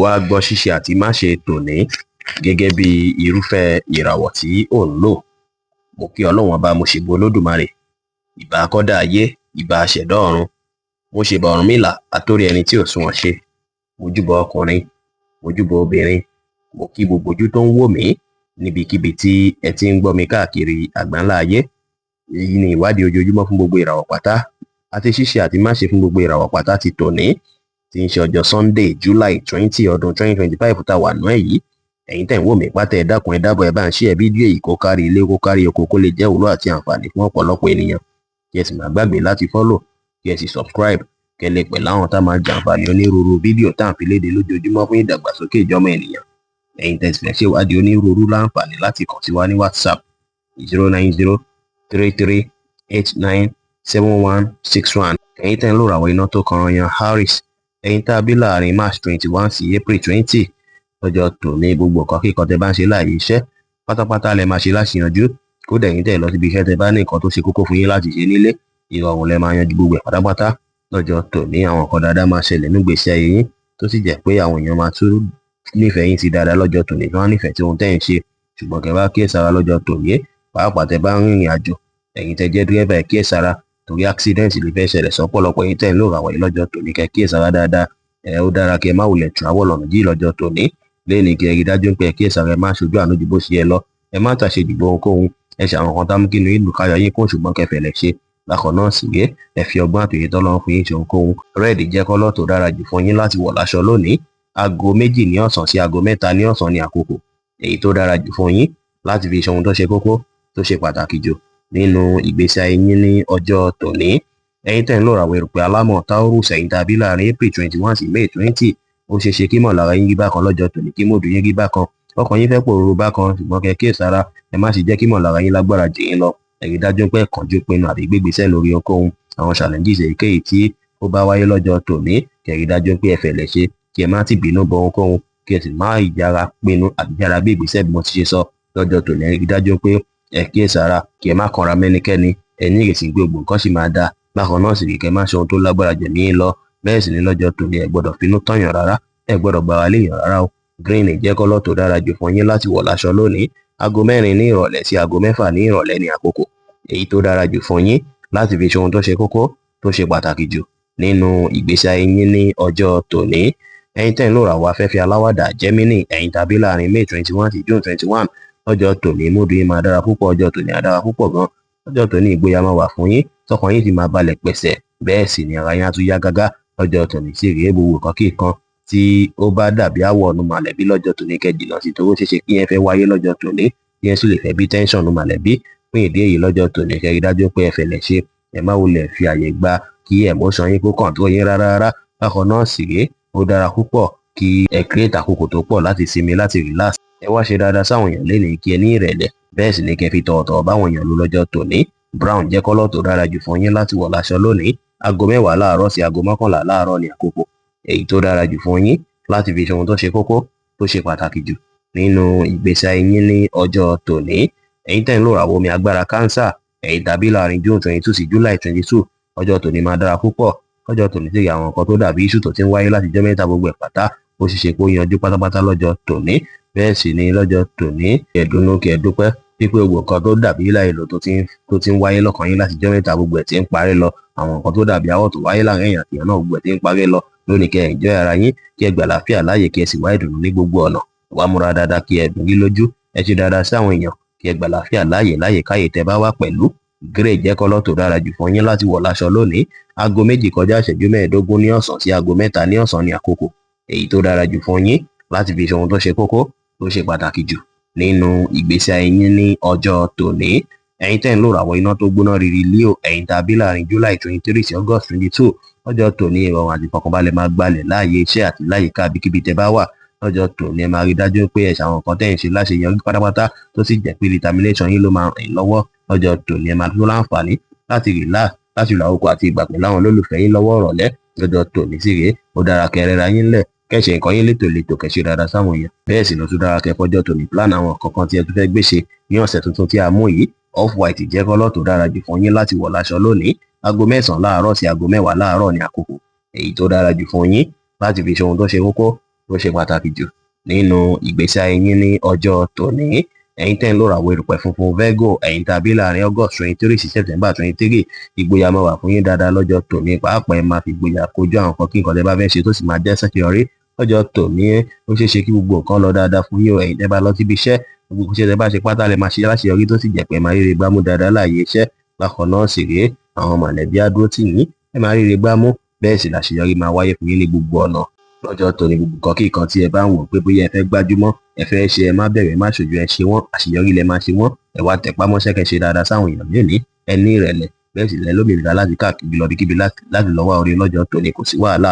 wá gbọ́ ṣíṣe àti máṣe tòní gẹ́gẹ́ bí irúfẹ́ ìràwọ̀ tí ò ń lò. Mo kí Ọlọ́run ọba, mo ṣèbà Olódùmarè, ìbà akọ́dá ayé, ìbà aṣẹ̀dá ọ̀run, mo ṣèbà Ọ̀rúnmìlà atórí ẹni tí ò sunwọ̀n ṣe, mo júbà ọkùnrin, mo júbà obìnrin, mo kí gbogbo ojú tó ń wò mí níbikíbi tí ẹ ti ń gbọ́ mi káàkiri àgbáńlá ayé. Èyí ni ìwádìí ojoojúmọ́ fún gbogbo ìràwọ̀ pátá àti ṣíṣe àti máṣe fún gbogbo ìràwọ̀ pátá ti tòní, tí ń ṣe ọjọ́ Sunday July 20 ọdún 2025 tá wà nú ẹ̀ yìí. Ẹ̀yin tẹ́ ń wò mí pátá, ẹ dákun ẹ dábọ̀ ẹ bá ń share fídíò yìí kó kárí ilé kó kárí oko, kó lè jẹ́ ìwúlò àti àǹfààní fún ọ̀pọ̀lọpọ̀ ènìyàn. Kí ẹ sì má gbàgbé láti follow, kí ẹ sì subscribe, kí ẹ lè pẹ̀lú àwọn tá máa jàǹfààní onírúurú fídíò tá à ń fi léde lójoojúmọ́ fún ìdàgbàsókè ìjọmọ ènìyàn. Ẹ̀yin tẹ́ sì fẹ́ ṣèwádìí onírúurú láǹfààní láti kàn sí wa ní WhatsApp 09033897161. Ẹ̀yin tẹ́ ń lò ràwọ̀ iná tó kan yan Aries, ẹ̀yin tá a bí láàrin March 21 sí April 20. Lọ́jọ́ tòní gbogbo nǹkan kíkan tẹ́ bá ń ṣe láàyè iṣẹ́ pátápátá lẹ máa ṣe láṣìyanjú. Kódà ẹ̀yin tẹ́ lọ síbi iṣẹ́ tẹ́ bá ní nǹkan tó ṣe kókó fún yín láti ṣe nílé, ìrọ̀rùn lẹ máa yanjú gbogbo ẹ̀ pátápátá. Lọ́jọ́ tòní àwọn nǹkan dáadáa máa ṣẹlẹ̀ nígbèésí ayé yín, tó sì jẹ́ pé àwọn èèyàn máa tún nífẹ̀ẹ́ yín sí dáadáa lọ́jọ́ tòní, tí wọ́n nífẹ̀ẹ́ tí ohun tẹ́ ń ṣe. Ṣùgbọ́n kẹ́ bá kíyèsára lọ́jọ́ tòní, pàápàá tẹ́ bá ń rìnrìn àjò, ẹ̀yin tẹ́ jẹ́ dírẹ́fà ẹ kíyèsára, torí accident lè fẹ́ ṣẹlẹ̀ sọ́pọ̀lọpọ̀. ẹ̀yin tẹ́ ń lò ràwọ̀ yìí lọ́jọ́ tòní kẹ́ kíyèsára dáadáa. Ó dára kí ẹ má wulẹ̀ travel ọ̀nà jí lọ́jọ́ tòní. Lẹ́yìn kí ẹ rí dájú pé ẹ kíyèsára, ẹ má ṣojú àánú ju bó ṣe yẹ lọ, ẹ má tàṣe dìbò ohunkóhun, ẹ ṣe àwọn nǹkan tá mú kí inú ìlú káyọ̀ yín kún, ṣùgbọ́n kẹfẹ́ lẹ̀ ṣe. Bákan náà sì ré, ẹ fi ọgbọ́n àtòyè tọ́lọ́run fún yín ṣe ohunkóhun. Red jẹ́ kọ́lọ̀ tó dára jù fún yín láti wọ̀ láṣọ lónìí. Aago 2 ní ọ̀sán sí aago 3 ní ọ̀sán ni àkókò èyí tó dára jù fún yín láti fi ṣe ohun tó ṣe kókó, tó ṣe pàtàkì jù nínú ìgbésí ayé yín ní ọjọ́ tòní. Ẹ̀yin tẹ́ ń lò ràwọ̀ erùpẹ̀ alámọ̀ Taurus, ẹ̀yin tàbí láàrin April 21 sí May 20, ó ṣeé ṣe kí mọ̀lára yín rí bákan lọ́jọ́ tòní, kí mòdù yín rí bákan, ọkàn yín fẹ́ pòrúurú bákan, ṣùgbọ́n kẹ́ kíyèsára, ẹ má sì jẹ́ kí mọ̀lára yín lágbára jù yín lọ. Ẹ rí dájú pé kánjú pinnu àbí gbégbésẹ̀ lórí ohunkóhun. Àwọn challenges èyíkéyìí tí ó bá wáyé lọ́jọ́ tòní, kẹ́ rí dájú pé ẹ fẹ̀lẹ̀ ṣe, kí ẹ má ti bínú bọ ohunkóhun, kí ẹ sì má yára pinnu àbí yára gbé ìgbésẹ̀ bí mo ti ṣe sọ lọ́jọ́ tòní. Ẹ rí dájú pé ẹ kíyèsára, kí ẹ má kanra mẹ́nikẹ́ni, ẹ ní ìrètí pé gbogbo nǹkan sì máa dáa. Bákan náà sì rí kẹ́ má ṣe ohun tó lágbára jù yín lọ. Bẹ́ẹ̀ sì ni lọ́jọ́ tòní ẹ gbọ́dọ̀ finú tọ̀yàn rárá, ẹ gbọ́dọ̀ gbára léèyàn rárá o. Green jẹ́ kọ́lọ̀ tó dára jù fún yín láti wọ̀ láṣọ lónìí. Aago 4 ní ìrọ̀lẹ́ sí aago 6 ní ìrọ̀lẹ́ ni àkókò èyí tó dára jù fún yín láti fi ṣe ohun tó ṣe kókó, tó ṣe pàtàkì jù nínú ìgbésí ayé yín ní ọjọ́ tòní. Ẹ̀yin tẹ́ ń lò ràwọ̀ afẹ́fẹ́ aláwàdà Gemini, ẹ̀yin tàbí láàrin May 21 sí June 21, ọjọ́ tòní múdù yín máa dára púpọ̀, ọjọ́ tòní á dára púpọ̀ gan. Ọjọ́ tòní ìgboyà máa wà fún yín, tọkàn yín sì máa balẹ̀ pẹ̀sẹ̀, bẹ́ẹ̀ sì ni ara yín á tún yá gágá. Ọjọ́ tòní sì rèé gbogbo nǹkan kíkan tí ó bá dàbí àwọ̀ ọ̀nù mọ̀lẹ́bí lọ́jọ́ tòní kẹ́ jìnnà sí, torí ó ṣeé ṣe kí yẹn fẹ́ wáyé lọ́jọ́ tòní, kí yẹn sì lè fẹ́ bí tension nù mọ̀lẹ́bí. Fún ìdí èyí lọ́jọ́ tòní kẹ́ rí dájú pé ẹ fẹ̀lẹ̀ ṣe, ẹ má wulẹ̀ fi àyè gba kí emotion yín kó control yín rárá. Bákan náà sì rèé, ó dára púpọ̀ kí ẹ create àkókò tó pọ̀ láti sinmi, láti relax. Ẹ wá ṣe dáadáa sáwọn èèyàn lénìí, kí ẹ ní ìrẹ̀lẹ̀, bẹ́ẹ̀ sì ni kẹ́ fi tọ̀wọ̀tọ̀wọ̀ báwọn èèyàn lò lọ́jọ́ tòní. Brown jẹ́ kọ́lọ̀ tó dára jù fún yín láti wọ̀ láṣọ lónìí. Aago 10 láàárọ̀ sí aago 11 láàárọ̀ ni àkókò èyí tó dára jù fún yín láti fi ṣe ohun tó ṣe kókó, tó ṣe pàtàkì jù nínú ìgbésí ayé yín ní ọjọ́ tòní. Ẹ̀yin tẹ́ ń lò ràwọ̀ omi agbára Cancer, ẹ̀yin tàbí láàrin June 22 sí July 22, ọjọ́ tòní máa dára púpọ̀. Ọjọ́ tòní sì rí àwọn nǹkan tó dàbí issue tó ti ń wáyé láti jọ́ mẹ́ta gbogbo ẹ̀ pátá, ó ṣeé ṣe kó yanjú pátápátá lọ́jọ́ tòní. Bẹ́ẹ̀ sì ni lọ́jọ́ tòní kẹ́ dùnnú, kẹ́ dúpẹ́ wípé gbogbo nǹkan tó dàbí láìlò tó ti ń wáyé lọ́kàn yín láti jọ́ mẹ́ta gbogbo ẹ̀ ti ń parẹ́ lọ. Àwọn nǹkan tó dàbí àwọ̀ tó wáyé láàrin èèyàn àti èèyàn náà gbogbo ẹ̀ ti ń parẹ́ lọ. Lónìí kẹ́ enjoy ara yín, kí ẹ gbà àlàáfíà láàyè, kí ẹ sì wá ìdùnnú ní gbogbo ọ̀nà. Wá múra dáadáa, kí ẹ dùn rí lójú, ẹ ṣe dáadáa sí àwọn èèyàn, kí ẹ gbà àlàáfíà láàyè káyè tẹ́ bá wà pẹ̀lú. Grey jẹ́ kọ́lọ̀ tó dára jù fún yín láti wọ̀ láṣọ lónìí. Aago 2 kọjá ìṣẹ́jú 15 ní ọ̀sán sí aago 3 ní ọ̀sán ni àkókò èyí tó dára jù fún yín láti fi ṣe ohun tó ṣe kókó, tó ṣe pàtàkì jù nínú ìgbésí ayé yín ní ọjọ́ tòní. Ẹ̀yin tẹ́ ń lò ràwọ̀ iná tó gbóná riri Leo, ẹ̀yin tàbí láàrin July 23 sí August 22, ọjọ́ tòní ìrọ̀rùn àti ìfọ̀kànbalẹ̀ máa gbalẹ̀ láàyè iṣẹ́ àti láyìíká ibikíbi tẹ́ bá wà. Lọ́jọ́ tòní ẹ máa rí dájú pé ẹ ṣàwọn nǹkan tẹ́ ń ṣe láṣeyọrí pátápátá, tó sì jẹ́ pé determination yín ló máa rìn lọ́wọ́. Lọ́jọ́ tòní ẹ máa tó láǹfààní láti relax, láti lo àkókò àti ìgbà pẹ̀lú àwọn olólùfẹ́ yín lọ́wọ́ ìrọ̀lẹ́. Lọ́jọ́ tòní sì rèé, ó dára kẹ́ rẹra yín lẹ̀, kẹ́ ṣe nǹkan yín létòlétò, kẹ́ ṣe dáadáa sáwọn èèyàn. Bẹ́ẹ̀ sì ló tún dára kẹ́ fọjọ́ tòní plan àwọn kankan tí ẹ tún fẹ́ gbé ṣe ní ọ̀sẹ̀ tuntun tí a mú yìí. Off-white jẹ́ kọ́lọ̀ tó dára jù fún yín láti wọ̀ láṣọ lónìí. Aago 9 láàárọ̀ sí aago 10 láàárọ̀ ni àkókò èyí tó dára jù fún yín láti fi ṣe ohun tó ṣe kókó, tó ṣe pàtàkì jù nínú ìgbésí ayé yín ní ọjọ́ tòní. Ẹ̀yin tẹ́ ń lò ràwọ̀ erùpẹ̀ funfun Virgo, ẹ̀yin tàbí láàrin August 23 sí September 23, ìgboyà máa wà fún yín dáadáa lọ́jọ́ tòní. Pàápàá ẹ máa fi ìgboyà kojú àwọn nǹkan kí nǹkan tẹ́ bá fẹ́ ṣe tó sì máa jẹ́ ṣàṣeyọrí lọ́jọ́ tòní. Ó ṣeé ṣe kí gbogbo nǹkan lọ dáadáa fún yín o. Ẹ̀yin tẹ́ bá lọ síbi iṣẹ́, gbogbo iṣẹ́ tẹ́ bá ṣe pátá lẹ máa ṣe láṣeyọrí tó sì jẹ́ pé ẹ máa ríre gbámú dáadáa láàyè iṣẹ́. Bákan náà sì rèé, àwọn mọ̀lẹ́bí á dúró tì yín, ẹ máa ríre gbámú, bẹ́ẹ̀ sì làṣeyọrí máa wáyé fún yín ní gbogbo ọ̀nà lọ́jọ́ tòní. Gbogbo nǹkan kí nǹkan tí ẹ bá ń wò pé bóyá ẹ fẹ́ gbájúmọ́, ẹ fẹ́ ṣe, ẹ má bẹ̀rẹ̀, ẹ má ṣojo, ẹ ṣe wọ́n, àṣeyọrí lẹ máa ṣe wọ́n. Ẹ wá tẹpá mọ́ṣẹ́ kẹ́ ṣe dáadáa sáwọn èèyàn lónìí, ẹ ní ìrẹ̀lẹ̀, bẹ́ẹ̀ sì lẹ lómìnira láti káàkiri lọ ibikíbi láti lọ wá oore lọ́jọ́ tòní, kò sí wàhálà.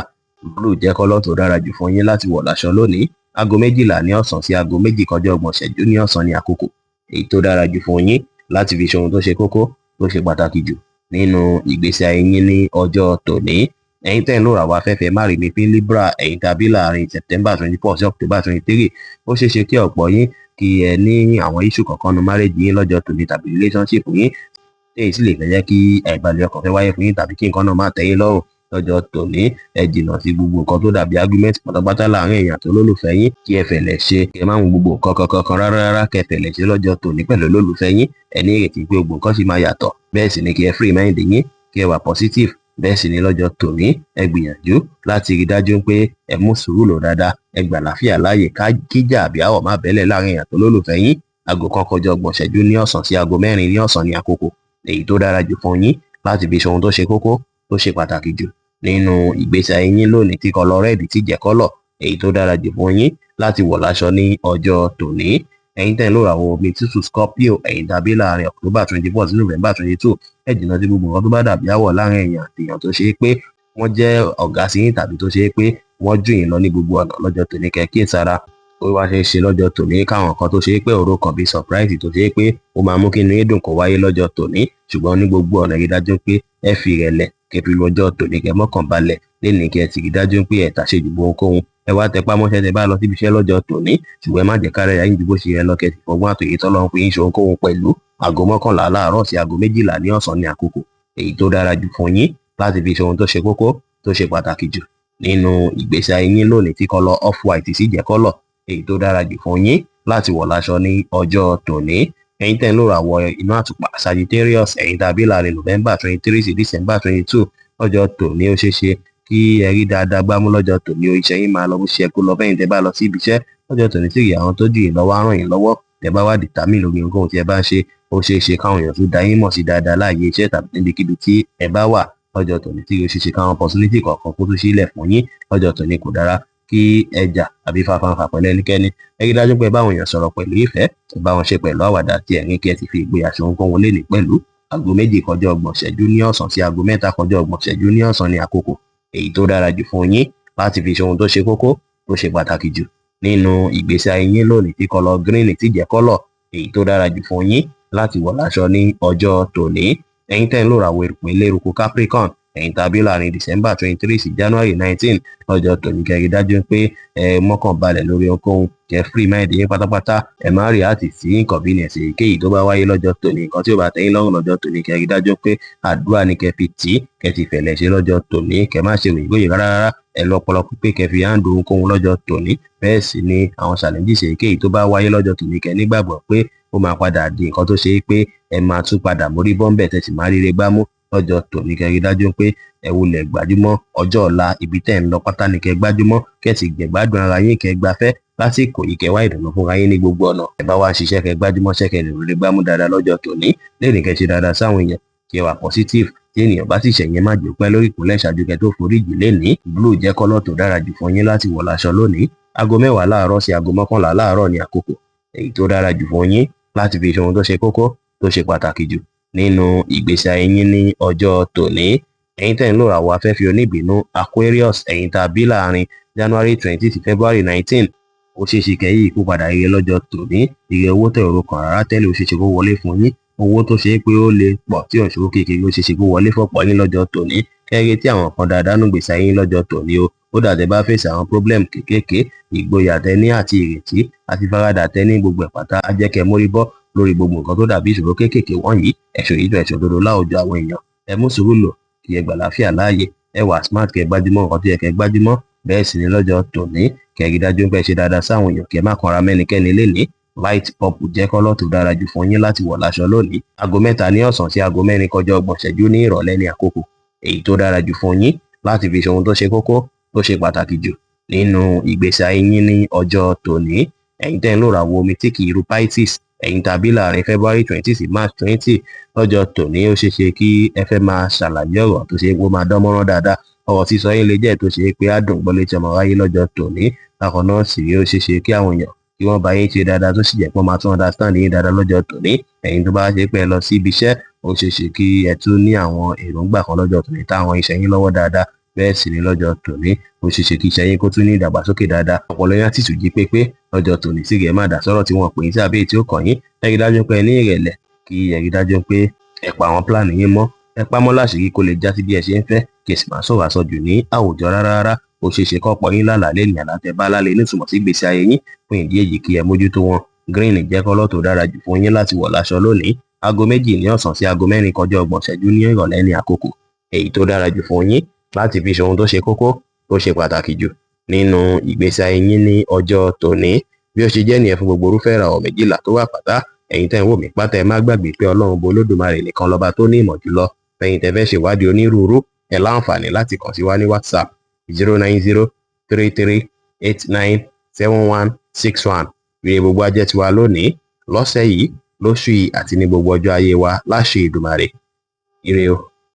Blue jẹ́ kọ́lọ̀ tó dára jù fún yín láti wọ̀ láṣọ lónìí. Aago 12 ní ọ̀sán sí aago 2:30 ní ọ̀sán ní àkókò èyí tó dára jù fún yín láti fi ṣe ohun tó ṣe kókó, tó ṣe pàtàkì jù nínú ìgbésí ayé yín ní ọjọ́ tòní. Ẹ̀yin tẹ́ ń lò ràwọ̀ afẹ́fẹ́ márìmí fún Libra, ẹ̀yin tàbí láàrin September 24 sí October 23, ó ṣeé ṣe kí ọ̀pọ̀ yín kí ẹ ní àwọn issue kankan nu marriage yín lọ́jọ́ tòní tàbí relationship yín, èyí sì lè fẹ́ jẹ́ kí ìbàlẹ̀ ọkàn fẹ́ wáyé fún yín tàbí kí nǹkan náà má tẹ́ yín lọ́rùn lọ́jọ́ tòní. Ẹ jìnnà sí gbogbo nǹkan tó dàbí argument pátápátá láàrin èèyàn tó lólùfẹ́ yín, kí ẹ fẹ̀lẹ̀ ṣe, kí ẹ má mú gbogbo nǹkan kankan rárá, kí ẹ fẹ̀lẹ̀ ṣe lọ́jọ́ tòní pẹ̀lú olólùfẹ́ yín. Ẹ ní ìrètí pé gbogbo nǹkan sì máa yàtọ̀, bẹ́ẹ̀ sì ni kí ẹ free mind yín, kí ẹ wà positive. Bẹ́ẹ̀ sì ni lọ́jọ́ tòní ẹ gbìyànjú láti rí dájú pé ẹ mú sùúrù lò dáadáa, ẹ gbà láfíà láàyè kíjà àbí àwọ̀ má bẹ́lẹ̀ láàrin èèyàn tó lólùfẹ́ yín. Aago 1:30 ní ọ̀sán sí aago 4 ní ọ̀sán ní àkókò èyí tó dára jù fún yín láti fi ṣe ohun tó ṣe kókó, tó ṣe pàtàkì jù nínú ìgbésí ayé yín lónìí, tí kọ́lọ̀ red tí jẹ́ kọ́lọ̀ èyí tó dára jù fún yín láti wọ̀ láṣọ ní ọjọ́ tòní. Ẹ̀yin tẹ́ ń lò ràwọ̀ omi tútù Scorpio, ẹ̀yin tàbí láàrin October 24 sí November 22, ẹ jìnnà sí gbogbo nǹkan tó bá dàbí àwọ̀ láàrin èèyàn àti èèyàn tó ṣe é pé wọ́n jẹ́ ọ̀gá sí yín tàbí tó ṣe é pé wọ́n jù yín lọ ní gbogbo ọ̀nà lọ́jọ́ tòní. Kẹ́ kíyèsára, ó wá ṣe é ṣe lọ́jọ́ tòní káwọn nǹkan tó ṣe é pé òró kan bíi surprise tó ṣe é pé ó máa mú kí inú yín dùn kó wáyé lọ́jọ́ tòní, ṣùgbọ́n ní gbogbo ọ̀nà rí dájú pé ẹ fi ìrẹ̀lẹ̀ kẹ́ fi lọ́jọ́ tòní, kẹ́ mọ́kàn balẹ̀ lénìí, kẹ́ sì rí dájú pé ẹ tàṣejù bo ohunkóhun. Ẹ wá tẹpá mọ́ṣẹ́ tẹ́ bá lọ síbi iṣẹ́ lọ́jọ́ tòní, ṣùgbọ́n ẹ má jẹ́ kára yín ju bó ṣe yẹ lọ, kẹ́ sì fọgbọ́n àtòyè tọ́lọ́run fún yín ṣe ohunkóhun pẹ̀lú. Aago 11 láàárọ̀ sí aago 12 ní ọ̀sán ní àkókò èyí tó dára jù fún yín láti fi ṣe ohun tó ṣe kókó, tó ṣe pàtàkì jù nínú ìgbésí ayé yín lónìí, tí kọ́lọ̀ off white sì jẹ́ kọ́lọ̀ èyí tó dára jù fún yín láti wọ̀ láṣọ ní ọjọ́ tòní. Ẹ̀yin tẹ́ ń lò ràwọ̀ inú àtùpà Sagittarius, ẹ̀yin tàbí láàrin November 23 sí December 22, lọ́jọ́ tòní ó ṣeé ṣe kí ẹ rí dáadáa gbámú lọ́jọ́ tòní. Iṣẹ́ yín máa lọ bó ṣe kó lọ fẹ́yìn tẹ́ bá lọ sí ibi iṣẹ́ lọ́jọ́ tòní, tí àwọn tó jù yín lọ́wọ́ á ràn yín lọ́wọ́. Tẹ́ bá wá determine lórí ohunkóhun tí ẹ bá ń ṣe, ó ṣeé ṣe káwọn èèyàn tún dá yín mọ̀ sí dáadáa láàyè iṣẹ́ tàbí níbikíbi tí ẹ bá wà lọ́jọ́ tòní, tí ó ṣeé ṣe káwọn opportunity kọ̀ọ̀kan kó tún sílẹ̀ fún yín lọ́jọ́ tòní. Kò dára kí ẹ jà àbí fàfàǹfà pẹ̀lú ẹnikẹ́ni. Ẹ rí dájú pé ẹ bá àwọn èèyàn sọ̀rọ̀ pẹ̀lú ìfẹ́, ẹ bá wọn ṣe pẹ̀lú àwàdà tí ẹ̀rín, kí ẹ sì fi ìgboyà ṣe ohunkóhun lénìí pẹ̀lú. Aago 2:30 ní ọ̀sán sí aago 3:30 ní ọ̀sán ní àkókò èyí tó dára jù fún yín láti fi ṣe ohun tó ṣe kókó, tó ṣe pàtàkì jù nínú ìgbésí ayé yín lónìí, tí kọ́lọ̀ green tí jẹ́ kọ́lọ̀ èyí tó dára jù fún yín láti wọ̀ láṣọ ní ọjọ́ tòní. Ẹ̀yin tẹ́ ń lò ràwọ̀ eléruku Capricorn, ẹ̀yin tàbí láàrin December 23 sí January 19, lọ́jọ́ tòní kẹ́ rí dájú pé ẹ mọ́kàn balẹ̀ lórí ohunkóhun, kẹ́ free mind yín pátápátá, ẹ má react sí inconvenience èyíkéyìí tó bá wáyé lọ́jọ́ tòní. Nǹkan tí ó bá tẹ́ yín lọ́rùn lọ́jọ́ tòní, kẹ́ rí dájú pé àdúrà ni kẹ́ fi tì í, kẹ́ ti fẹ̀lẹ̀ ṣe lọ́jọ́ tòní, kẹ́ má ṣe wèyíwèyí rárá. Ẹ lọ́pọlọ pípé, kẹ́ fi handle ohunkóhun lọ́jọ́ tòní. Bẹ́ẹ̀ sì ni àwọn challenges èyíkéyìí tó bá wáyé lọ́jọ́ tòní, kẹ́ nígbàgbọ́ pé ó máa padà di nǹkan tó ṣe é pé ẹ máa tún padà mórí bọ́m̀bẹ̀ tẹ́ sì máa ríre gbámú lọ́jọ́ tòní. Kẹ́ rí dájú pé ẹ wulẹ̀ gbájúmọ́ ọjọ́ ọ̀la, ibi tẹ́ ń lọ pátá ni kẹ́ gbájúmọ́, kẹ́ sì gbẹ̀gbádùn ara yín, kẹ́ gbafẹ́ lásìkò yìí, kẹ́ wá ìdùnnú fúnra yín ní gbogbo ọ̀nà. Ẹ bá wá ń ṣiṣẹ́, kẹ́ gbájúmọ́ ṣẹ́, kẹ́ lè ríre gbámú dáadáa lọ́jọ́ tòní. Lẹ́yìn kẹ́ ṣe dáadáa sáwọn èèyàn, kẹ́ wà positive. Tí ènìyàn bá sì ṣẹ̀yìn, má jò pẹ́ lórí ìkúnlẹ̀ ṣáájú kẹ́ tó foríjì lénìí. Blue jẹ́ kọ́lọ̀ tó dára jù fún yín láti wọ̀ láṣọ lónìí. Aago 10 láàárọ̀ sí aago 11 láàárọ̀ ní àkókò èyí tó dára jù fún yín láti fi ṣe ohun tó ṣe kókó, tó ṣe pàtàkì jù nínú ìgbésí ayé yín ní ọjọ́ tòní. Ẹ̀yin tẹ́ ń lò ràwọ̀ afẹ́fẹ́ oníbínú Aquarius, ẹ̀yin tàbí láàrin January 20 sí February 19, ó ṣeé ṣe kẹ́ yí ikú padà ire lọ́jọ́ tòní. Ire owó tẹ̀ òro kan rárá tẹ́lẹ̀ ó ṣeé ṣe kó wọlé fún yín. Owó tó ṣe é pé ó lè pọ̀ tí òṣòro kékeré ó ṣeé ṣe kó wọlé fọ́pọ̀ yín lọ́jọ́ tòní. Kẹ́ rí tí àwọn kan dáadáa nù gbèsè ayé yín lọ́jọ́ tòní o. Ó dà tẹ́ bá fèsì àwọn problem kéékèèké, ìgboyà tẹ́ ní àti ìrètí àti faradà tẹ́ ní gbogbo ẹ̀ pátá á jẹ́ kẹ́ mórí bọ́ lórí gbogbo nǹkan tó dàbí ìṣòro kéékèèké wọ̀nyí. Ẹ̀ṣọ́ yìí jọ ẹ̀ṣọ́ òdodo láwùjọ àwọn èèyàn. Ẹ mú sùúrù lò, kí ẹ gbà láfíà láàyè, ẹ wà smart, kẹ́ gbájúmọ́ nǹkan tó yẹ kẹ́ gbájúmọ́. bẹ́ẹ̀ sì ni lọ́jọ́ tòní kẹ̀rí dájú pé ẹ ṣe dáadáa sáwọn èèyàn kí ẹ má kanra mẹ́nikẹ́ni lénìí. Light purple jẹ́ kọ́lọ̀ tó dára jù fún yín láti wọ̀ láṣọ lónìí. Aago 3 ní ọ̀sán sí aago 4 kọjá 30 ìṣẹ́jú ní ìrọ̀lẹ́ ní àkókò èyí tó dára jù fún yín láti fi ṣe ohun tó ṣe kókó tó ṣe pàtàkì jù nínú ìgbésí ayé yín ní ọjọ́ tòní. Ẹ̀yin tẹ́ ń lò ràwọ̀ omi tí kì í ru Pisces, ẹ̀yin tàbí láàrin February 20 sí March 20 lọ́jọ́ tòní ó ṣeé ṣe kí ẹ fẹ́ máa ṣàlàyé ọ̀rọ̀ tó ṣe é pé ó máa dán mọ́rán dáadáa. Ọ̀rọ̀ sísọ yín lè jẹ́ tó ṣe é pé á dùn gbọ́ létí ọmọ aráyé lọ́jọ́ tòní. Bákan náà sì rí ó ṣeé ṣe kí àwọn èèyàn kí wọ́n bá yín ṣe dáadáa tó sì jẹ́ pé wọ́n máa tún understand yín dáadáa lọ́jọ́ tòní. Ẹ̀yin tó bá ṣe pé ẹ lọ sí ibi iṣẹ́ ó ṣeé ṣe kí ẹ tún ní àwọn èròǹgbà kan lọ́jọ́ tòní táwọn iṣẹ́ yín lọ́wọ́ dáadáa. Bẹ́ẹ̀ sì ni lọ́jọ́ tòní ó ṣeé ṣe kí iṣẹ́ yín kó tún ní ìdàgbàsókè dáadáa. Ọpọlọ yín á sì tún jí pépé lọ́jọ́ tòní sí rẹ̀ má dá sọ́rọ̀ tí wọ́n pè é sí àbí tí ó kàn yín. Ẹ rí dájú pé ẹ ní ìrẹ̀lẹ̀ kí ẹ rí dájú pé ẹ pa àwọn plan yín mọ́. Ẹ pamọ́ láṣìírí kó lè já sí bí ẹ ṣe ń fẹ́ kí ẹ sì máa sọ̀rọ̀ àsọjù ní àwùjọ rárá. Ó ṣeé ṣe kọ́pọ̀ yín lálàá lẹ́yìn àlátẹ bá lálẹ́ nítumọ̀ sí ìgbésí ayé yín. Fún ìdí èyí kí ẹ mójútó wọn. Green jẹ́ kọ́lọ̀ tó dára jù fún yín láti wọ̀ láṣọ lónìí. Aago 2 ní ọ̀sán sí aago 4 kọjá 30 ìṣẹ́jú ní ìrọ̀lẹ́ ní àkókò èyí tó dára jù fún yín láti fi ṣe ohun tó ṣe kókó tó ṣe pàtàkì jù nínú ìgbésí ayé yín ní ọjọ́ tòní. Bí ó ṣe jẹ́ nìyẹn fún gbogbo irúfẹ́ ìràwọ̀ méjìlá tó wà pátá. Ẹ̀yin tẹ́ ń wò mí pátá ẹ má gbàgbé pé Ọlọ́run bo Olódùmarè nìkan lọ́ba tó ní ìmọ̀ jùlọ. Ẹ̀yin tẹ́ fẹ́ ṣèwádìí onírúurú ẹ láǹfààní láti kàn sí wa ní WhatsApp 09033897161. Ire gbogbo ajẹ́ tiwa lónìí, lọ́sẹ̀ yìí, lóṣù yìí àti ní gbogbo ọjọ́ ayé wa láṣẹ Èdùmàrè. Ire o.